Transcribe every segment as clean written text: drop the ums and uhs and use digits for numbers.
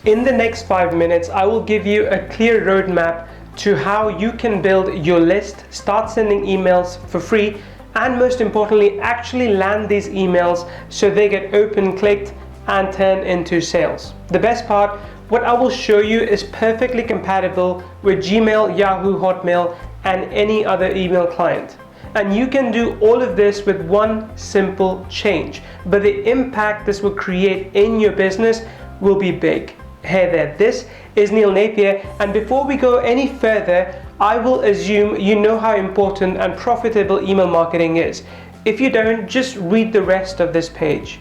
In the next 5 minutes, I will give you a clear roadmap to how you can build your list, start sending emails for free, and most importantly, actually land these emails so they get open, clicked, and turn into sales. The best part, what I will show you is perfectly compatible with Gmail, Yahoo, Hotmail, and any other email client. And you can do all of this with one simple change, but the impact this will create in your business will be big. Hey there, this is Neil Napier, and before we go any further, I will assume you know how important and profitable email marketing is. If you don't, just read the rest of this page.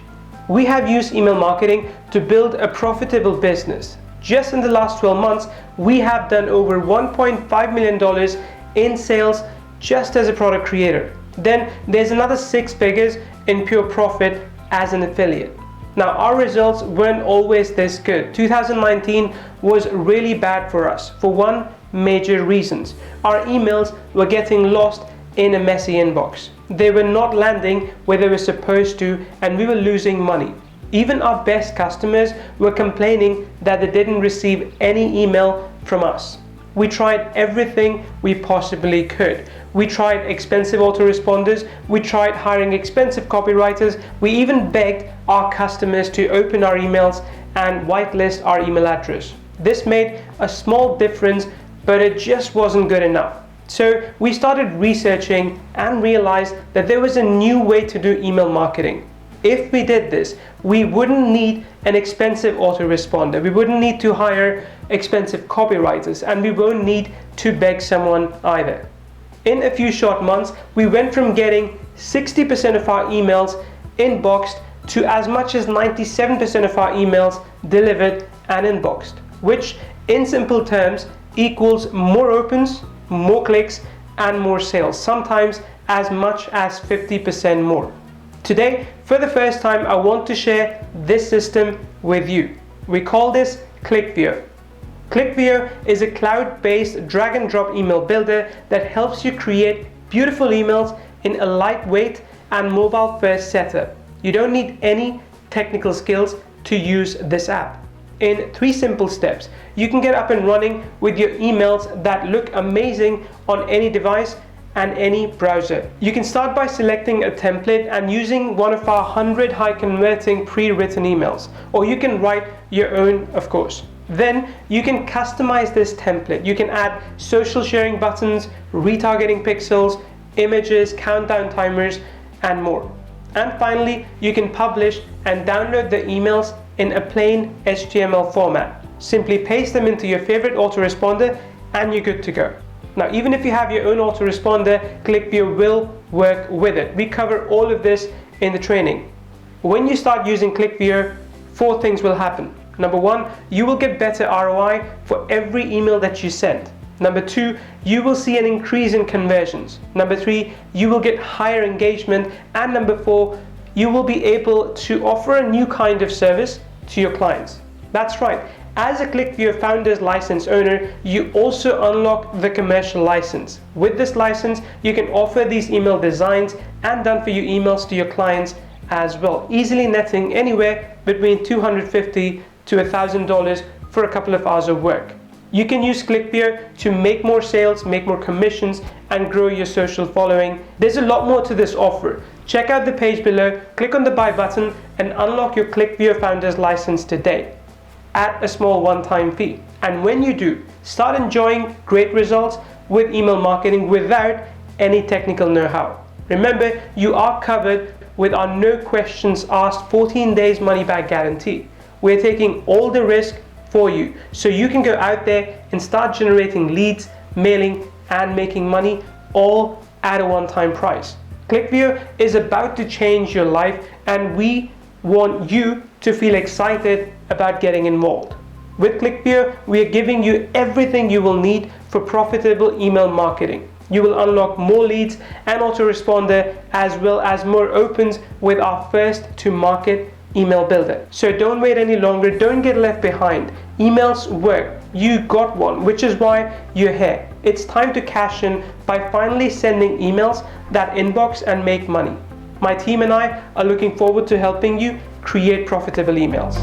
We have used email marketing to build a profitable business. Just in the last 12 months, we have done over $1.5 million in sales just as a product creator. Then there's another 6 figures in pure profit as an affiliate. Now, our results weren't always this good. 2019 was really bad for us for one major reasons. Our emails were getting lost in a messy inbox. They were not landing where they were supposed to, and we were losing money. Even our best customers were complaining that they didn't receive any email from us. We tried everything we possibly could. We tried expensive autoresponders, we tried hiring expensive copywriters, we even begged our customers to open our emails and whitelist our email address. This made a small difference, but it just wasn't good enough. So we started researching and realized that there was a new way to do email marketing. If we did this, we wouldn't need an expensive autoresponder, we wouldn't need to hire expensive copywriters, and we won't need to beg someone either. In a few short months, we went from getting 60% of our emails inboxed to as much as 97% of our emails delivered and inboxed, which in simple terms equals more opens, more clicks, and more sales, sometimes as much as 50% more. Today, for the first time, I want to share this system with you. We call this Clickvio. Clickvio is a cloud-based drag and drop email builder that helps you create beautiful emails in a lightweight and mobile-first setup. You don't need any technical skills to use this app. In 3 simple steps, you can get up and running with your emails that look amazing on any device and any browser. You can start by selecting a template and using one of our 100 high converting pre-written emails, or you can write your own, of course. Then you can customize this template. You can add social sharing buttons, retargeting pixels, images, countdown timers, and more. And finally, you can publish and download the emails in a plain HTML format. Simply paste them into your favorite autoresponder and you're good to go. Now, even if you have your own autoresponder, Clickvio will work with it. We cover all of this in the training. When you start using Clickvio, 4 things will happen. Number 1, you will get better ROI for every email that you send. Number 2, you will see an increase in conversions. Number 3, you will get higher engagement. And number 4, you will be able to offer a new kind of service to your clients. That's right. As a Clickvio Founders License owner, you also unlock the commercial license. With this license, you can offer these email designs and done for you emails to your clients as well, easily netting anywhere between $250 to $1,000 for a couple of hours of work. You can use Clickvio to make more sales, make more commissions, and grow your social following. There's a lot more to this offer. Check out the page below, click on the buy button, and unlock your Clickvio Founders License today at a small one-time fee. And when you do, start enjoying great results with email marketing without any technical know-how. Remember, you are covered with our no questions asked 14 days money back guarantee. We're taking all the risk for you so you can go out there and start generating leads, mailing, and making money all at a one-time price. Clickvio is about to change your life, and we want you to feel excited about getting involved. With Clickvio, we are giving you everything you will need for profitable email marketing. You will unlock more leads and autoresponder, as well as more opens with our first to market email builder. So don't wait any longer, don't get left behind. Emails work, you got one, which is why you're here. It's time to cash in by finally sending emails that inbox and make money. My team and I are looking forward to helping you create profitable emails.